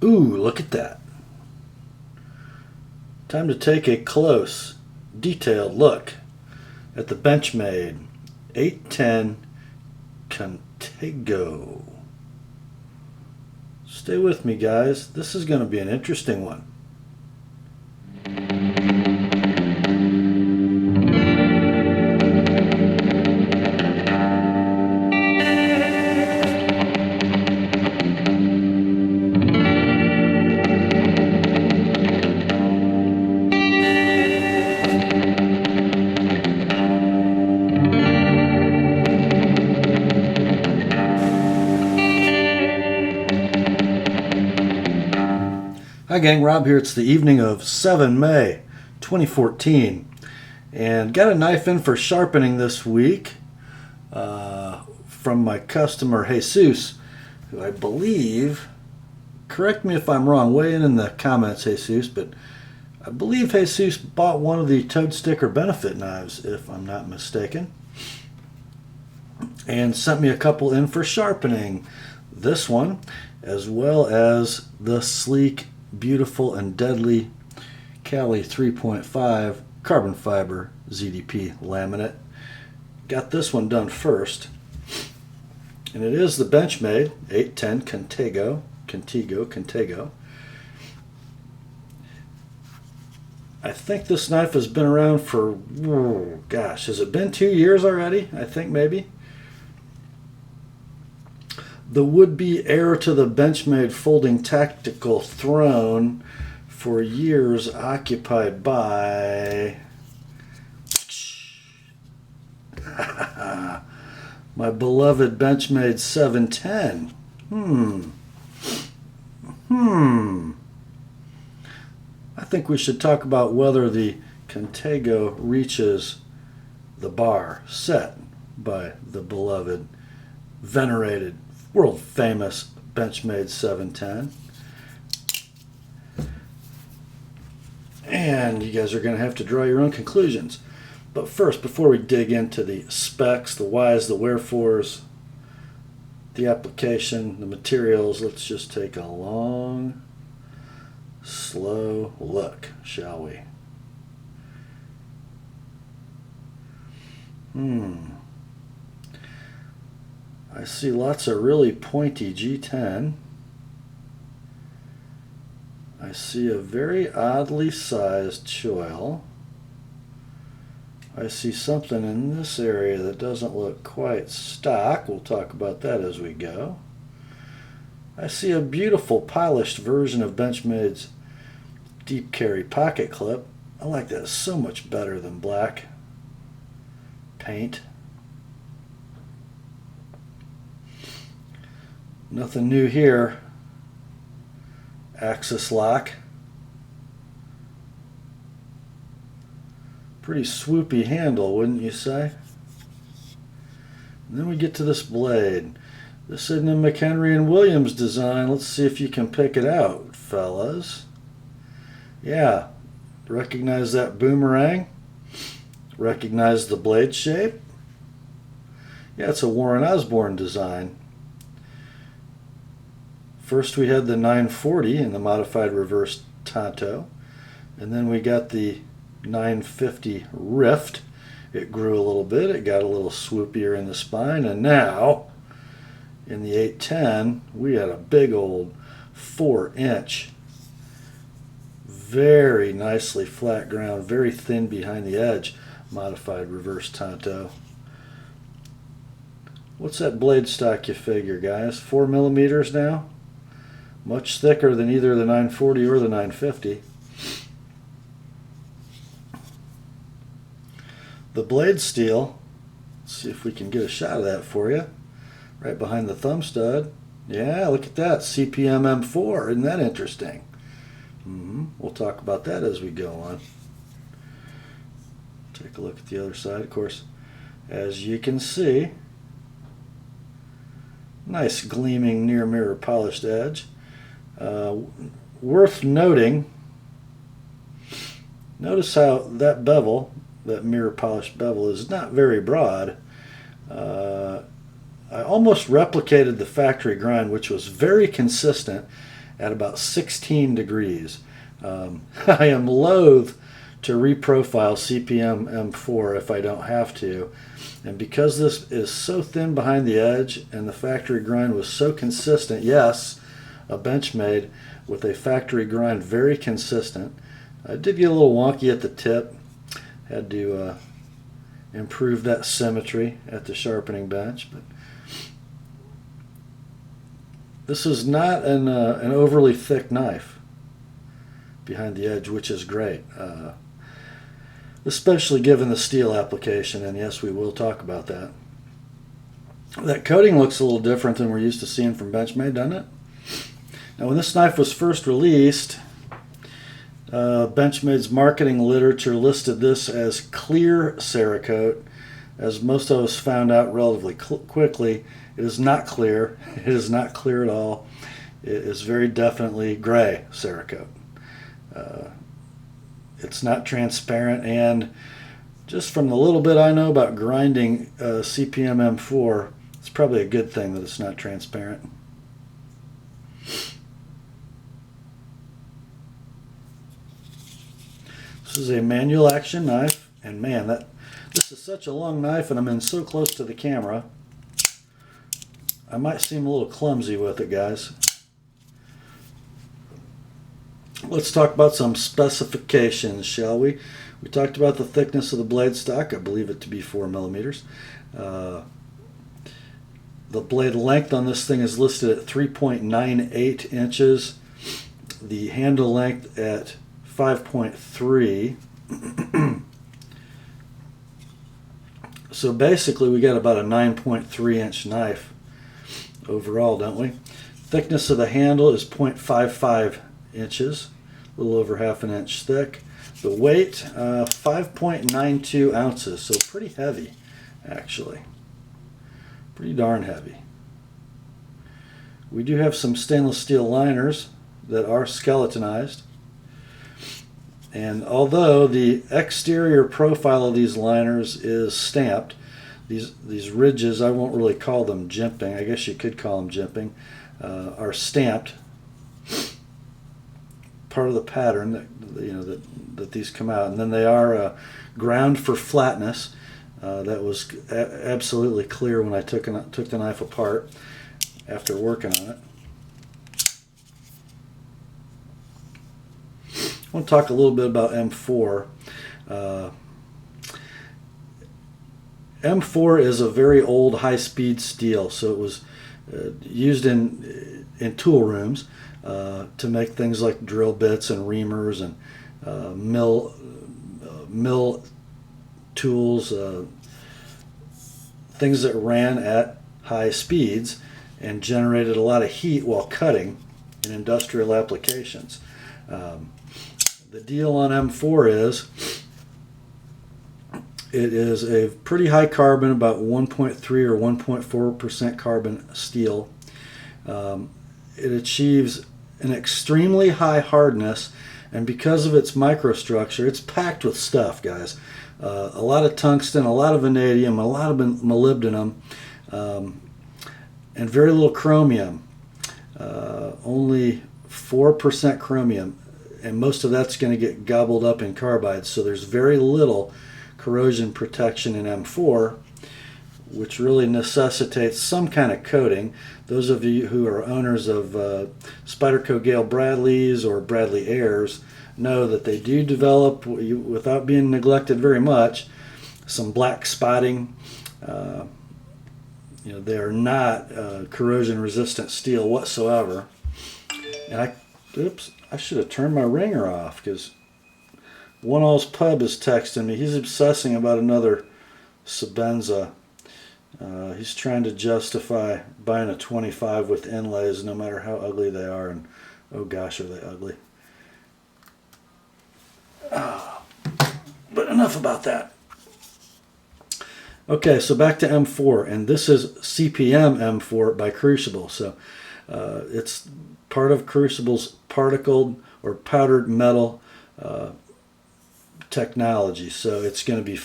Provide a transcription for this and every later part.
Ooh, look at that. Time to take a close, detailed look at the Benchmade 810 Contego. Stay with me, guys. This is going to be an interesting one. Hi gang, Rob here. It's the evening of 7 May 2014 and got a knife in for sharpening this week from my customer Jesus, who I believe, correct me if I'm wrong, weigh in the comments, Jesus, but I believe Jesus bought one of the Toad Sticker Benefit knives, if I'm not mistaken, and sent me a couple in for sharpening. This one, as well as the sleek, beautiful and deadly Cali 3.5 carbon fiber ZDP laminate. Got this one done first, and it is the Benchmade 810 Contego. I think this knife has been around for, oh gosh, has it been 2 years already? I think maybe. The would-be heir to the Benchmade folding tactical throne, for years occupied by my beloved Benchmade 710. I think we should talk about whether the Contego reaches the bar set by the beloved, venerated, world famous Benchmade 710. And you guys are going to have to draw your own conclusions. But first, before we dig into the specs, the whys, the wherefores, the application, the materials, let's just take a long, slow look, shall we? I see lots of really pointy G10. I see a very oddly sized choil. I see something in this area that doesn't look quite stock. We'll talk about that as we go. I see a beautiful polished version of Benchmade's deep carry pocket clip. I like that so much better than black paint. Nothing new here. Axis lock. Pretty swoopy handle, wouldn't you say? And then we get to this blade. This isn't a McHenry and Williams design. Let's see if you can pick it out, fellas. Yeah, recognize that boomerang? Recognize the blade shape? Yeah, it's a Warren Osborne design. First we had the 940 in the modified reverse Tonto, and then we got the 950 Rift. It grew a little bit, it got a little swoopier in the spine, and now in the 810 we had a big old 4-inch, very nicely flat ground, very thin behind the edge, modified reverse Tonto. What's that blade stock you figure, guys? 4 millimeters now? Much thicker than either the 940 or the 950. The blade steel, let's see if we can get a shot of that for you. Right behind the thumb stud. Yeah, look at that. CPN M4. Isn't that interesting? We'll talk about that as we go on. Take a look at the other side. Of course, as you can see, nice gleaming near mirror polished edge. Worth noting, notice how that bevel, that mirror polished bevel, is not very broad. I almost replicated the factory grind, which was very consistent at about 16 degrees. I am loath to reprofile CPN M4 if I don't have to. And because this is so thin behind the edge and the factory grind was so consistent, yes, a Benchmade with a factory grind very consistent. I did get a little wonky at the tip. Had to improve that symmetry at the sharpening bench. But this is not an overly thick knife behind the edge, which is great. Especially given the steel application, and yes, we will talk about that. That coating looks a little different than we're used to seeing from Benchmade, doesn't it? Now, when this knife was first released, Benchmade's marketing literature listed this as clear Cerakote. As most of us found out relatively quickly, it is not clear. It is not clear at all. It is very definitely gray Cerakote. It's not transparent, and just from the little bit I know about grinding CPN M4, it's probably a good thing that it's not transparent. This is a manual action knife, and man, this is such a long knife, and I'm in so close to the camera. I might seem a little clumsy with it, guys. Let's talk about some specifications, shall we? We talked about the thickness of the blade stock. I believe it to be 4 millimeters. The blade length on this thing is listed at 3.98 inches. The handle length at 5.3. So basically we got about a 9.3 inch knife overall, don't we? Thickness of the handle is 0.55 inches, a little over half an inch thick. The weight, 5.92 ounces, so pretty heavy, actually. Pretty darn heavy. We do have some stainless steel liners that are skeletonized. And although the exterior profile of these liners is stamped, these ridges, I won't really call them jimping, I guess you could call them jimping, are stamped. Part of the pattern that these come out, and then they are ground for flatness. That was absolutely clear when I took the knife apart after working on it. I want to talk a little bit about M4. M4 is a very old high-speed steel, so it was used in tool rooms to make things like drill bits and reamers and mill tools, things that ran at high speeds and generated a lot of heat while cutting in industrial applications. The deal on M4 is it is a pretty high carbon, about 1.3 or 1.4% carbon steel. It achieves an extremely high hardness, and because of its microstructure, it's packed with stuff, guys. A lot of tungsten, a lot of vanadium, a lot of molybdenum, and very little chromium. Only 4% chromium, and most of that's going to get gobbled up in carbides, so there's very little corrosion protection in M4, which really necessitates some kind of coating. Those of you who are owners of Spyderco Gale Bradleys or Bradley Heirs know that they do develop, without being neglected very much, some black spotting. They are not corrosion resistant steel whatsoever. And I should have turned my ringer off, because One All's Pub is texting me. He's obsessing about another Sebenza. He's trying to justify buying a 25 with inlays no matter how ugly they are, and oh gosh, are they ugly. But enough about that. Okay, so back to M4, and this is CPN M4 by Crucible. So it's part of Crucible's particled or powdered metal technology. So it's going to be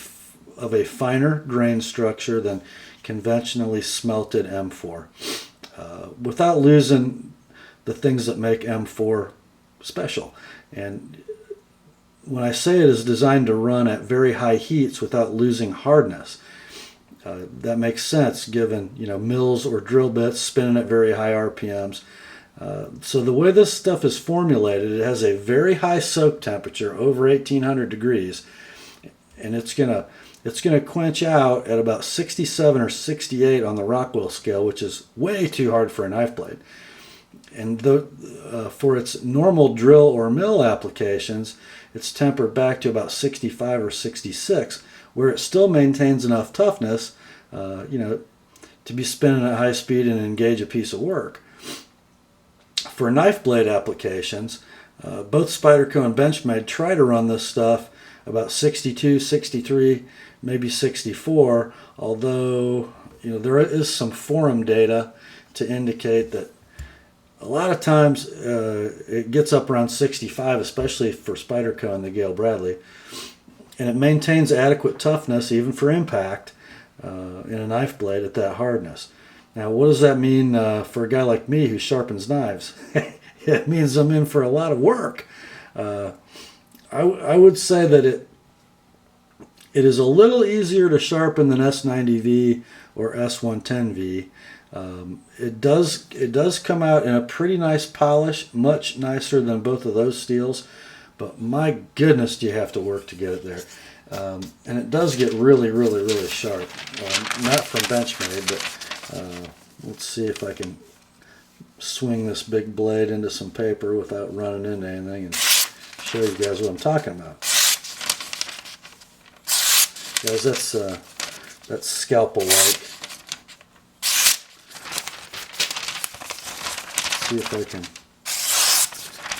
of a finer grain structure than conventionally smelted M4. Without losing the things that make M4 special. And when I say it is designed to run at very high heats without losing hardness, that makes sense given, you know, mills or drill bits spinning at very high RPMs. So the way this stuff is formulated, it has a very high soak temperature, over 1800 degrees, and it's gonna quench out at about 67 or 68 on the Rockwell scale, which is way too hard for a knife blade. And for its normal drill or mill applications, it's tempered back to about 65 or 66, where it still maintains enough toughness, you know, to be spinning at high speed and engage a piece of work. For knife blade applications, both Spyderco and Benchmade try to run this stuff about 62, 63, maybe 64, although, you know, there is some forum data to indicate that a lot of times it gets up around 65, especially for Spyderco and the Gale Bradley, and it maintains adequate toughness even for impact in a knife blade at that hardness. Now, what does that mean for a guy like me who sharpens knives? It means I'm in for a lot of work. I would say that it is a little easier to sharpen than S90V or S110V. It does come out in a pretty nice polish, much nicer than both of those steels, but my goodness, do you have to work to get it there. And it does get really, really, really sharp. Not from Benchmade, but let's see if I can swing this big blade into some paper without running into anything and show you guys what I'm talking about. Guys, that's scalpel-like. See if I can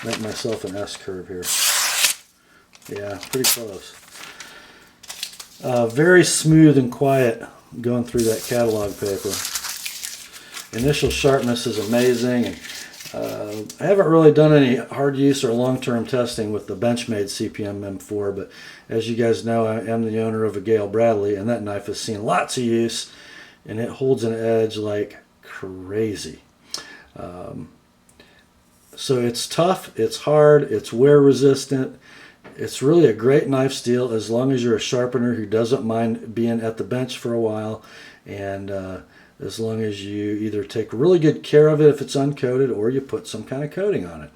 make myself an S-curve here. Yeah, pretty close. Very smooth and quiet going through that catalog paper. Initial sharpness is amazing. And, I haven't really done any hard use or long-term testing with the Benchmade CPN M4, but as you guys know, I am the owner of a Gale Bradley, and that knife has seen lots of use, and it holds an edge like crazy. So it's tough, it's hard, it's wear resistant. It's really a great knife steel as long as you're a sharpener who doesn't mind being at the bench for a while, and as long as you either take really good care of it if it's uncoated or you put some kind of coating on it,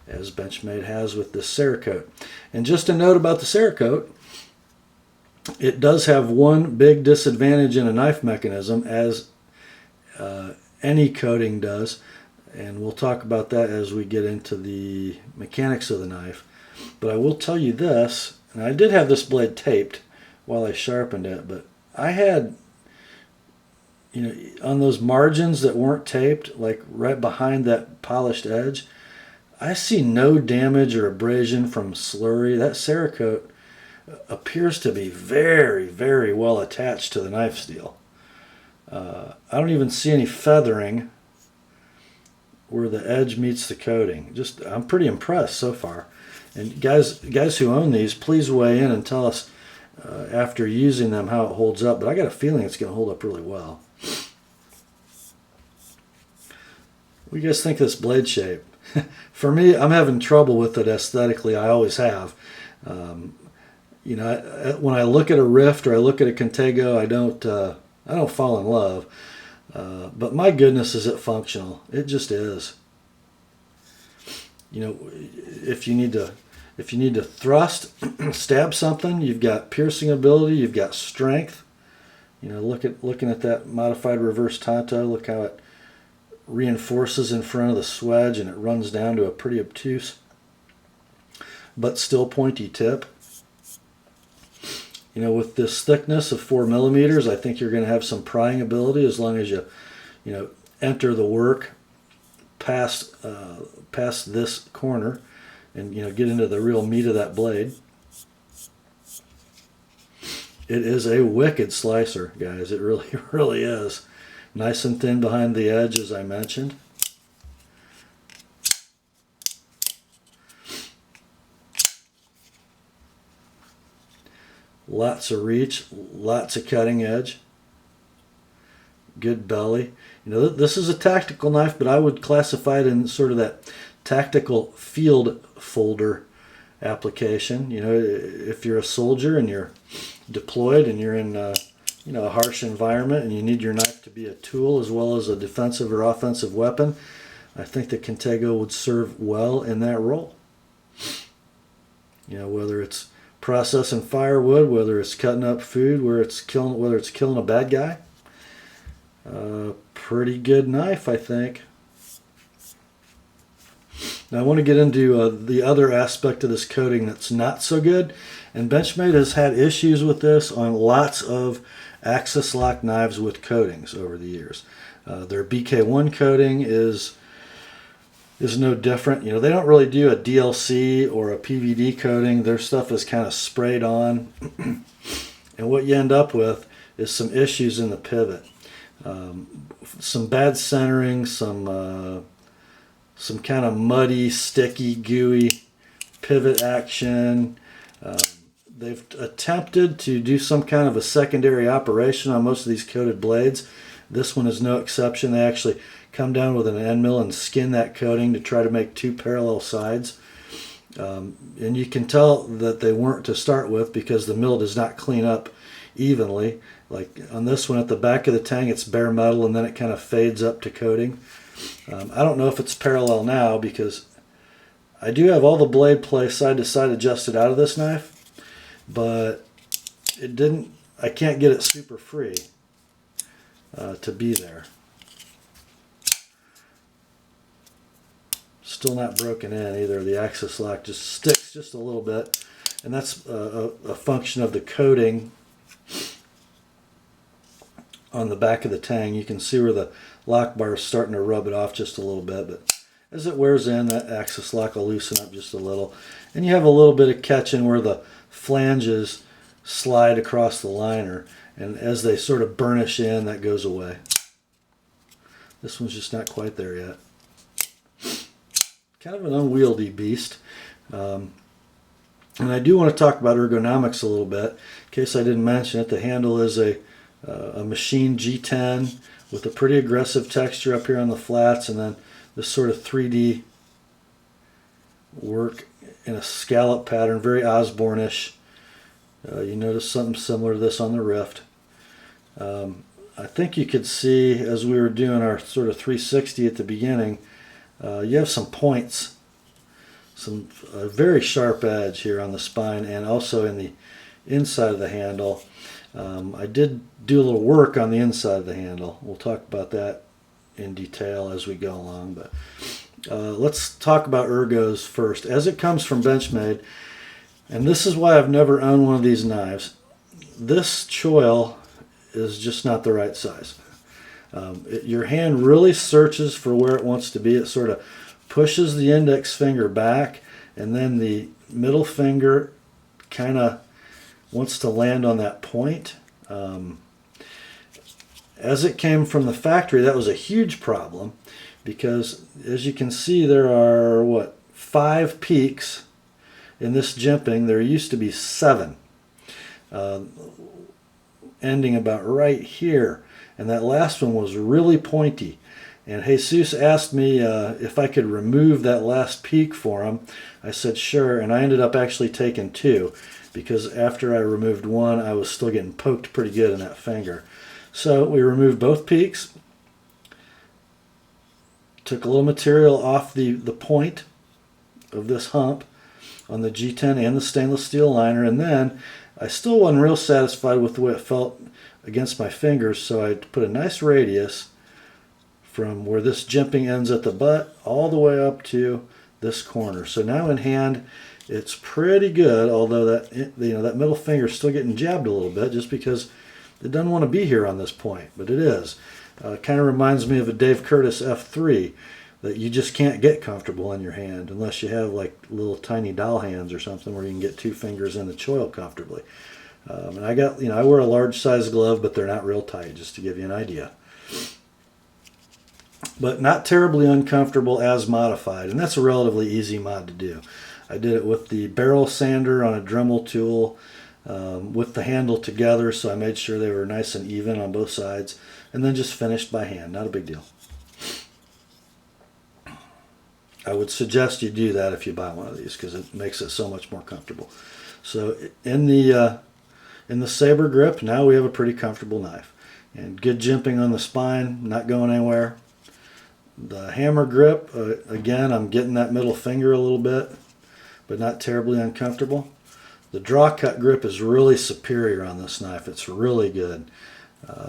as Benchmade has with this Cerakote. And just a note about the Cerakote, it does have one big disadvantage in a knife mechanism, as any coating does, and we'll talk about that as we get into the mechanics of the knife. But I will tell you this, and I did have this blade taped while I sharpened it, but I had, you know, on those margins that weren't taped, like right behind that polished edge, I see no damage or abrasion from slurry. That Cerakote appears to be very, very well attached to the knife steel. I don't even see any feathering where the edge meets the coating. I'm pretty impressed so far. And guys who own these, please weigh in and tell us after using them how it holds up. But I got a feeling it's going to hold up really well. What do you guys think of this blade shape? For me, I'm having trouble with it aesthetically. I always have. You know, when I look at a Rift or I look at a Contego, I don't fall in love. But my goodness, is it functional? It just is. You know, if you need to thrust, stab something, you've got piercing ability, you've got strength. You know, looking at that modified reverse Tonto, look how it reinforces in front of the swedge and it runs down to a pretty obtuse but still pointy tip. You know, with this thickness of 4 millimeters, I think you're going to have some prying ability as long as you know, enter the work past this corner and, you know, get into the real meat of that blade. It is a wicked slicer, guys. It really, really is. Nice and thin behind the edge, as I mentioned. Lots of reach, lots of cutting edge. Good belly. You know, this is a tactical knife, but I would classify it in sort of that tactical field folder application. You know, if you're a soldier and you're deployed and you're in you know, a harsh environment and you need your knife to be a tool as well as a defensive or offensive weapon, I think the Contego would serve well in that role. You know, whether it's processing firewood, whether it's cutting up food, whether it's killing a bad guy. Pretty good knife, I think. Now I want to get into the other aspect of this coating that's not so good, and Benchmade has had issues with this on lots of axis lock knives with coatings over the years. Their BK1 coating is no different. You know, they don't really do a DLC or a PVD coating. Their stuff is kind of sprayed on, and what you end up with is some issues in the pivot. Some bad centering, some kind of muddy, sticky, gooey pivot action. They've attempted to do some kind of a secondary operation on most of these coated blades. This one is no exception. They actually come down with an end mill and skin that coating to try to make two parallel sides. And you can tell that they weren't to start with because the mill does not clean up evenly. Like on this one at the back of the tang, it's bare metal and then it kind of fades up to coating. I don't know if it's parallel now because I do have all the blade play side to side adjusted out of this knife, but I can't get it super free to be there. Still not broken in either. The axis lock just sticks just a little bit, and that's a function of the coating on the back of the tang. You can see where the lock bar is starting to rub it off just a little bit, but as it wears in, that axis lock will loosen up just a little. And you have a little bit of catching where the flanges slide across the liner, and as they sort of burnish in, that goes away. This one's just not quite there yet. Kind of an unwieldy beast. And I do want to talk about ergonomics a little bit. In case I didn't mention it, the handle is a machine G10 with a pretty aggressive texture up here on the flats, and then this sort of 3D work in a scallop pattern, very Osborne-ish. You notice something similar to this on the Rift. I think you could see as we were doing our sort of 360 at the beginning, you have some points, some very sharp edge here on the spine and also in the inside of the handle. I did do a little work on the inside of the handle. We'll talk about that in detail as we go along, but let's talk about ergos first. As it comes from Benchmade, and this is why I've never owned one of these knives, this choil is just not the right size. Your hand really searches for where it wants to be. It sort of pushes the index finger back, and then the middle finger kind of wants to land on that point. As it came from the factory, that was a huge problem because, as you can see, there are, 5 peaks in this jimping. There used to be 7, ending about right here. And that last one was really pointy. And Jesus asked me if I could remove that last peak for him. I said sure, and I ended up actually taking 2 because after I removed one, I was still getting poked pretty good in that finger. So we removed both peaks, took a little material off the point of this hump on the G10 and the stainless steel liner, and then I still wasn't real satisfied with the way it felt against my fingers, so I put a nice radius from where this jimping ends at the butt all the way up to this corner. So now in hand, it's pretty good, although that that middle finger is still getting jabbed a little bit just because it doesn't want to be here on this point, but it is. Kind of reminds me of a Dave Curtis F3 that you just can't get comfortable in your hand unless you have like little tiny doll hands or something where you can get 2 fingers in the choil comfortably. And I got, I wear a large size glove, but they're not real tight, just to give you an idea. But not terribly uncomfortable as modified, and that's a relatively easy mod to do. I did it with the barrel sander on a Dremel tool with the handle together, so I made sure they were nice and even on both sides. and then just finished by hand. Not a big deal. I would suggest you do that if you buy one of these because it makes it so much more comfortable. So in the saber grip, now we have a pretty comfortable knife. And good jimping on the spine, not going anywhere. The hammer grip, again, I'm getting that middle finger a little bit, but not terribly uncomfortable. The draw cut grip is really superior on this knife. It's really good.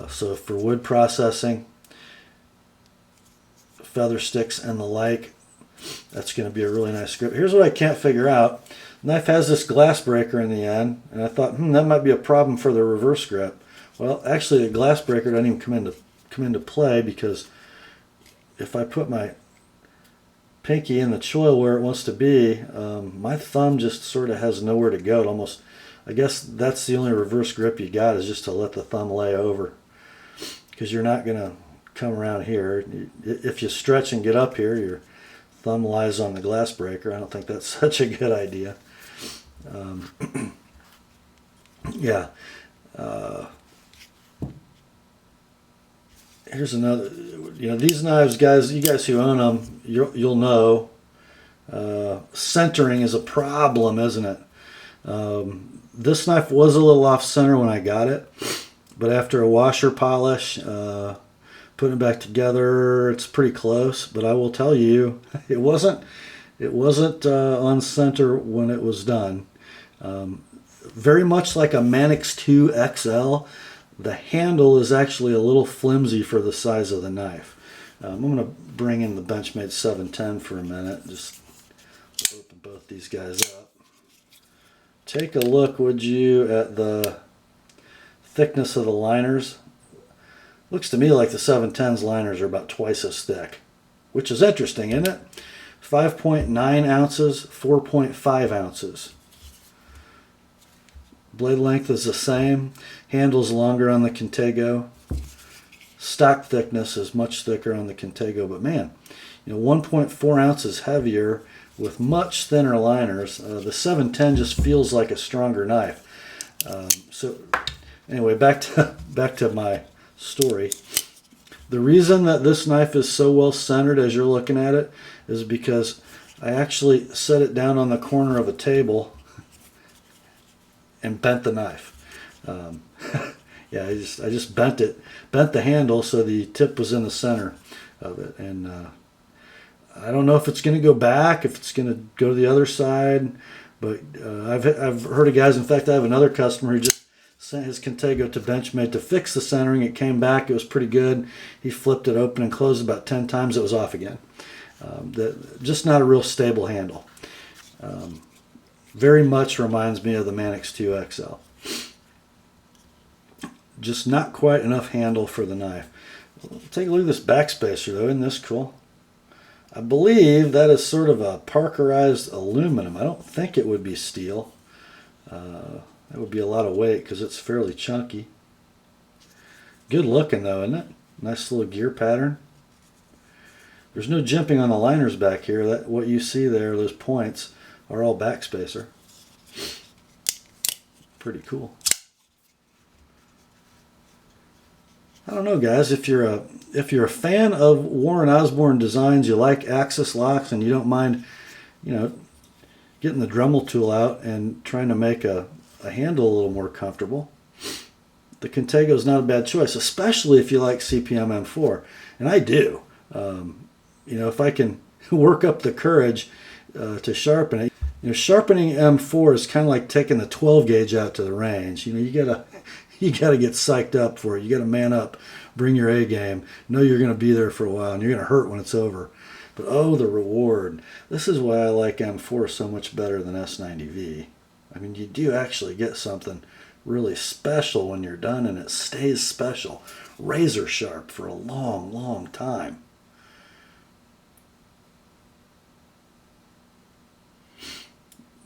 So for wood processing, feather sticks and the like, that's going to be a really nice grip. Here's what I can't figure out. The knife has this glass breaker in the end, and I thought, that might be a problem for the reverse grip. Well, actually, the glass breaker doesn't even come into play because if I put my pinky in the choil where it wants to be, my thumb just sort of has nowhere to go. It almost, I guess that's the only reverse grip you got, is just to let the thumb lay over, because you're not going to come around here. If you stretch and get up here, your thumb lies on the glass breaker. I don't think that's such a good idea. Yeah. Here's another. These knives, guys. You guys who own them, you'll know. Centering is a problem, isn't it? This knife was a little off center when I got it, but after a washer polish, putting it back together, it's pretty close. But I will tell you, it wasn't on center when it was done. Very much like a Manix 2 XL, the handle is actually a little flimsy for the size of the knife. I'm going to bring in the Benchmade 710 for a minute. Just open both these guys up. Take a look, would you, at the thickness of the liners. Looks to me like the 710's liners are about twice as thick, which is interesting, isn't it? 5.9 ounces, 4.5 ounces. Blade length is the same. Handle's longer on the Contego. Stock thickness is much thicker on the Contego, but man, 1.4 ounces heavier with much thinner liners. The 710 just feels like a stronger knife. So anyway, back to my story. The reason that this knife is so well centered as you're looking at it is because I actually set it down on the corner of a table and bent the knife. Yeah, I just bent the handle so the tip was in the center of it. And I don't know if it's going to go back, if it's going to go to the other side, but I've heard of guys. In fact, I have another customer who just sent his Contego to Benchmade to fix the centering. It came back. It was pretty good. He flipped it open and closed about 10 times. It was off again. Just not a real stable handle. Very much reminds me of the Manix 2 XL. Just not quite enough handle for the knife. Take a look at this backspacer though. Isn't this cool? I believe that is sort of a Parkerized aluminum. I don't think it would be steel. That would be a lot of weight because it's fairly chunky. Good looking though, isn't it? Nice little gear pattern. There's no jimping on the liners back here. That what you see there, those points, are all backspacer. Pretty cool. I don't know, guys. If you're a fan of Warren Osborne designs, you like axis locks, and you don't mind, getting the Dremel tool out and trying to make a handle a little more comfortable, the Contego is not a bad choice, especially if you like CPN M4, and I do. If I can work up the courage to sharpen it. Sharpening M4 is kind of like taking the 12 gauge out to the range. You gotta get psyched up for it. You gotta man up, bring your A game. Know you're gonna be there for a while, and you're gonna hurt when it's over. But oh, the reward! This is why I like M4 so much better than S90V. I mean, you do actually get something really special when you're done, and it stays special, razor sharp for a long, long time.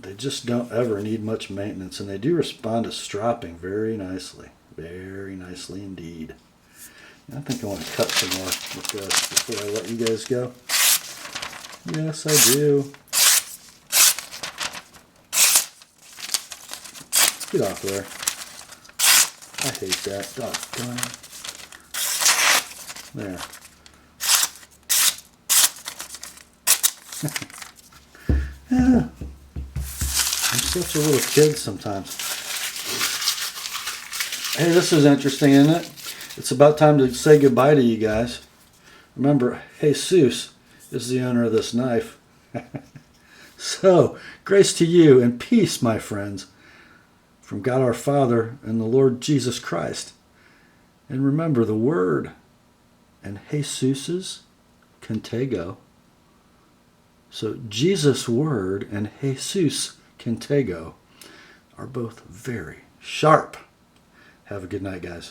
They just don't ever need much maintenance, and they do respond to stropping very nicely indeed. And I think I want to cut some more with this before I let you guys go. Yes, I do. Get off there. I hate that. Doggone. There. Yeah. I'm such a little kid sometimes. Hey, this is interesting, isn't it? It's about time to say goodbye to you guys. Remember, Jesus is the owner of this knife. So, grace to you and peace, my friends, from God our Father and the Lord Jesus Christ. And remember, the Word and Jesus's Contego. So, Jesus' Word and Jesus' Contego are both very sharp. Have a good night, guys.